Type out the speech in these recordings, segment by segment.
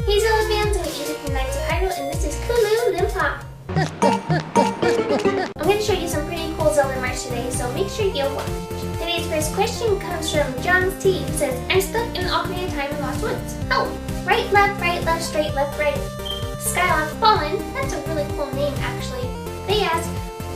Hey Zelda fans, I'm Ethan from Knights of Hyrule, and this is Kooloo Limpah. I'm going to show you some pretty cool Zelda merch today, so make sure you watch. Today's first question comes from John's T, who says, I'm stuck in an Ocarina of Time in Lost Woods. Oh, right, left, straight, left, right. Skylock Fallen, that's a really cool name actually. They ask,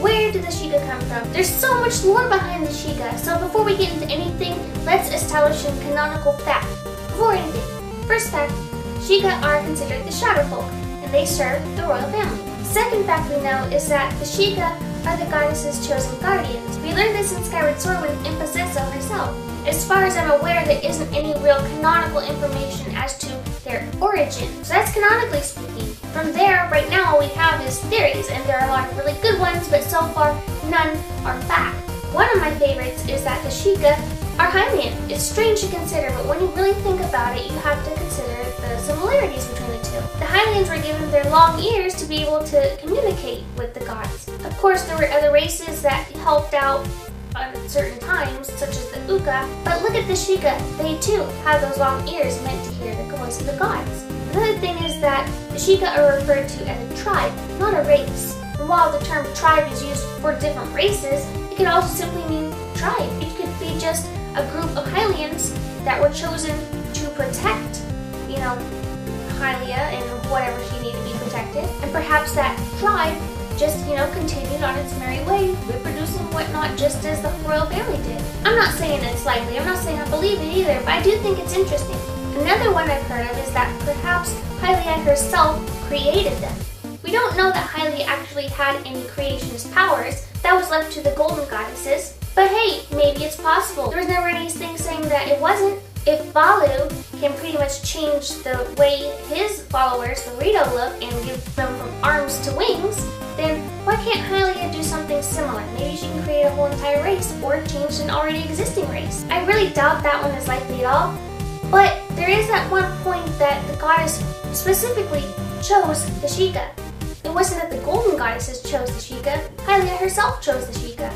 where did the Sheikah come from? There's so much lore behind the Sheikah, so before we get into anything, let's establish a canonical fact. Before anything, first fact, Sheikah are considered the Shadow Folk, and they serve the royal family. Second fact we know is that the Sheikah are the goddess's chosen guardians. We learned this in Skyward Sword with Impa said so herself. As far as I'm aware, there isn't any real canonical information as to their origin. So that's canonically speaking. From there, right now all we have is theories, and there are a lot of really good ones, but so far none are fact. One of my favorites is that the Sheikah are Hylian. It's strange to consider, but when you really think about it, you have to consider the similarities between the two. The Hylians were given their long ears to be able to communicate with the gods. Of course, there were other races that helped out at certain times, such as the Uka, but look at the Sheikah. They too have those long ears meant to hear the voice of the gods. Another thing is that the Sheikah are referred to as a tribe, not a race. And while the term tribe is used for different races, it can also simply mean tribe. It could be just a group of Hylians that were chosen to protect, Hylia and whatever she needed to be protected. And perhaps that tribe just, continued on its merry way, reproducing whatnot just as the royal family did. I'm not saying it's likely, I'm not saying I believe it either, but I do think it's interesting. Another one I've heard of is that perhaps Hylia herself created them. We don't know that Hylia actually had any creationist powers. That was left to the golden goddesses. But hey, maybe it's possible. There was never anything saying that it wasn't. If Balu can pretty much change the way his followers, the Rito, look and give them from arms to wings, then why can't Hylia do something similar? Maybe she can create a whole entire race or change an already existing race. I really doubt that one is likely at all. But there is that one point that the goddess specifically chose the Sheikah. It wasn't that the golden goddesses chose the Sheikah, Hylia herself chose the Sheikah.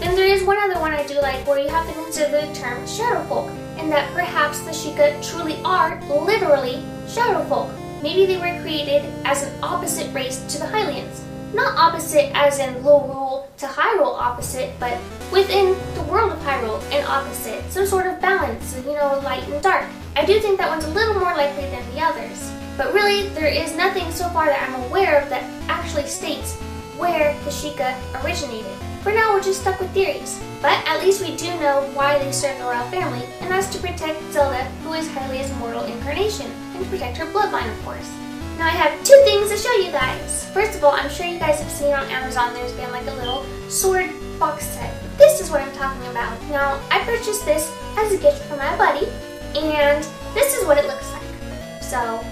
Then there is one other one I do like where you have to consider the term Shadow Folk, and that perhaps the Sheikah truly are literally Shadow Folk. Maybe they were created as an opposite race to the Hylians. Not opposite as in Lorule to Hyrule opposite, but within the world of Hyrule an opposite. Some sort of balance, light and dark. I do think that one's a little more likely than the others. But really, there is nothing so far that I'm aware of that actually states where the Sheikah originated. For now, we're just stuck with theories. But at least we do know why they serve the royal family, and that's to protect Zelda, who is Hylia's mortal incarnation, and to protect her bloodline, of course. Now I have two things to show you guys. First of all, I'm sure you guys have seen on Amazon there's been like a little sword box set. This is what I'm talking about. Now, I purchased this as a gift for my buddy, and this is what it looks like. So,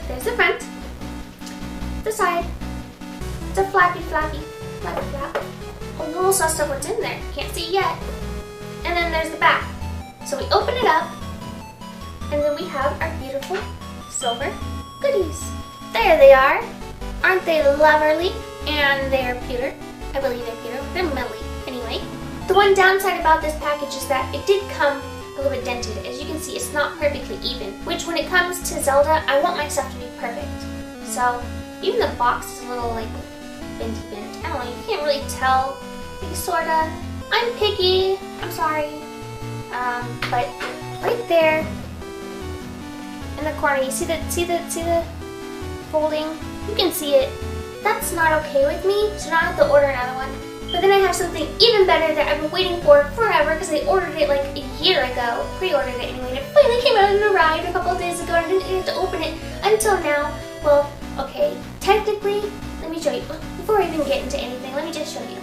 there's the front, the side, it's a flappy flap. Oh, you almost saw stuff what's in there. Can't see yet. And then there's the back. So we open it up, and then we have our beautiful silver goodies. There they are. Aren't they lovely? And they're pewter. I believe they're pewter. They're melly. Anyway, the one downside about this package is that it did come a little bit dented. As you can see, it's not perfectly even, which when it comes to Zelda, I want my stuff to be perfect. So even the box is a little like bendy bent. I don't know, you can't really tell. Maybe sorta. I'm picky. I'm sorry. But right there in the corner, you see the folding? You can see it. That's not okay with me, so now I have to order another one. But then I have something even better that I've been waiting for forever because I ordered it like a year ago. Pre-ordered it anyway, and it finally came out and arrived a couple of days ago, and I didn't get to open it until now. Well, okay, technically, let me show you. Before I even get into anything, let me just show you.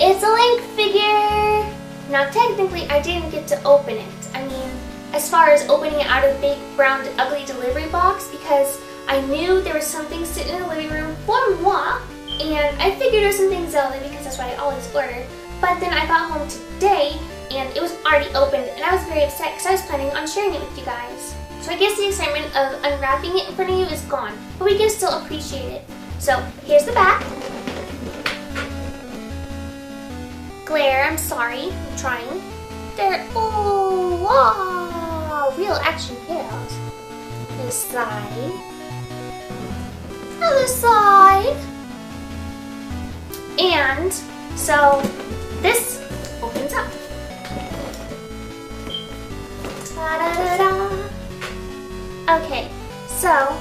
It's a Link figure! Now technically, I didn't get to open it. I mean, as far as opening it out of the big, brown, ugly delivery box, because I knew there was something sitting in the living room for moi, and I figured it was something Zelda because that's what I always order. But then I got home today, and it was already opened, and I was very upset because I was planning on sharing it with you guys. So I guess the excitement of unwrapping it in front of you is gone, but we can still appreciate it. So here's the back. Glare, I'm sorry, I'm trying. They're, oh, wow, real action heroes. The side, other side. And so this opens up. Ta-da-da-da. Okay, so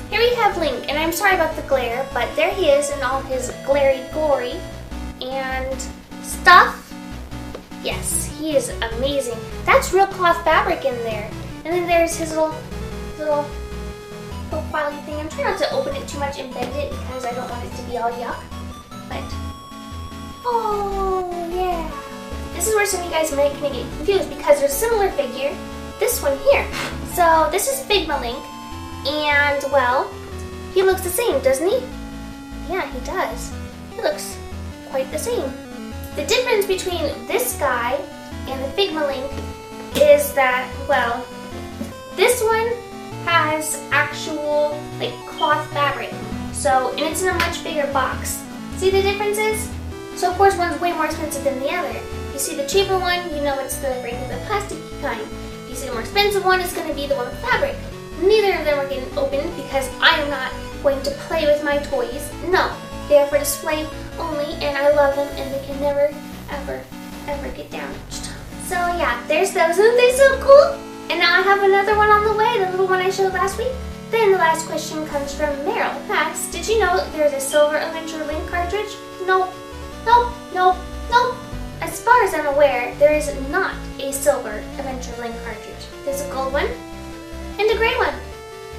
here we have Link, and I'm sorry about the glare, but there he is in all his glary glory and stuff. Yes, he is amazing. That's real cloth fabric in there. And then there's his little profile thing. I'm trying not to open it too much and bend it because I don't want it to be all yuck. But, oh yeah. This is where some of you guys might kind of get confused because there's a similar figure, this one here. So this is Figma Link, and well, he looks the same, doesn't he? Yeah, he does. He looks quite the same. The difference between this guy and the Figma Link is that, well, this one has actual like cloth fabric. So, and it's in a much bigger box. See the differences? So of course one's way more expensive than the other. You see the cheaper one, you know it's the regular plastic kind. You see the more expensive one, it's going to be the one with fabric. Neither of them are getting opened because I am not going to play with my toys. No. They are for display only, and I love them, and they can never, ever get damaged. So yeah, there's those. Aren't they so cool? And now I have another one on the way, the little one I showed last week. Then the last question comes from Meryl. Asks, did you know there's a silver Adventure Link cartridge? Nope, nope, nope, nope. As far as I'm aware, there is not a silver Adventure Link cartridge. There's a gold one and a gray one.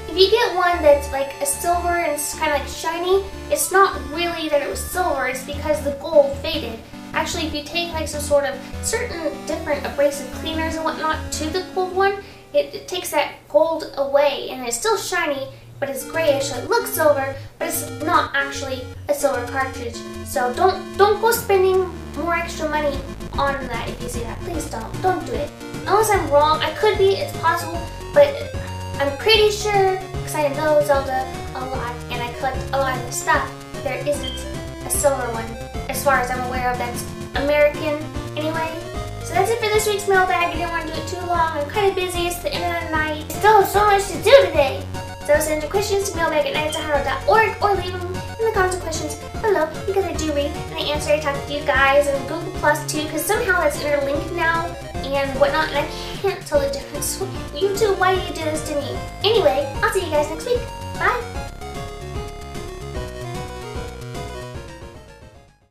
If you get one that's like a silver and it's kind of like shiny, it's not really that it was silver, it's because the gold faded. Actually, if you take like some sort of certain different abrasive cleaners and whatnot to the gold one, it takes that gold away and it's still shiny, but it's grayish, so it looks silver, but it's not actually a silver cartridge. So don't go spending more extra money on that if you see that. Please don't do it. Unless I'm wrong, I could be, it's possible, but I'm pretty sure, because I know Zelda a lot and I collect a lot of the stuff, there isn't a silver one, as far as I'm aware of, that's American anyway. So that's it for this week's mailbag. I didn't want to do it too long. I'm kind of busy. It's the end of the night. Still have so much to do today. So send your questions to mailbag@nightsaharo.org or leave them in the comments of questions below because I do read and I answer. I talk to you guys and Google Plus too because somehow that's interlinked now and whatnot, and I can't tell the difference. YouTube, why do you do this to me? Anyway, I'll see you guys next week. Bye!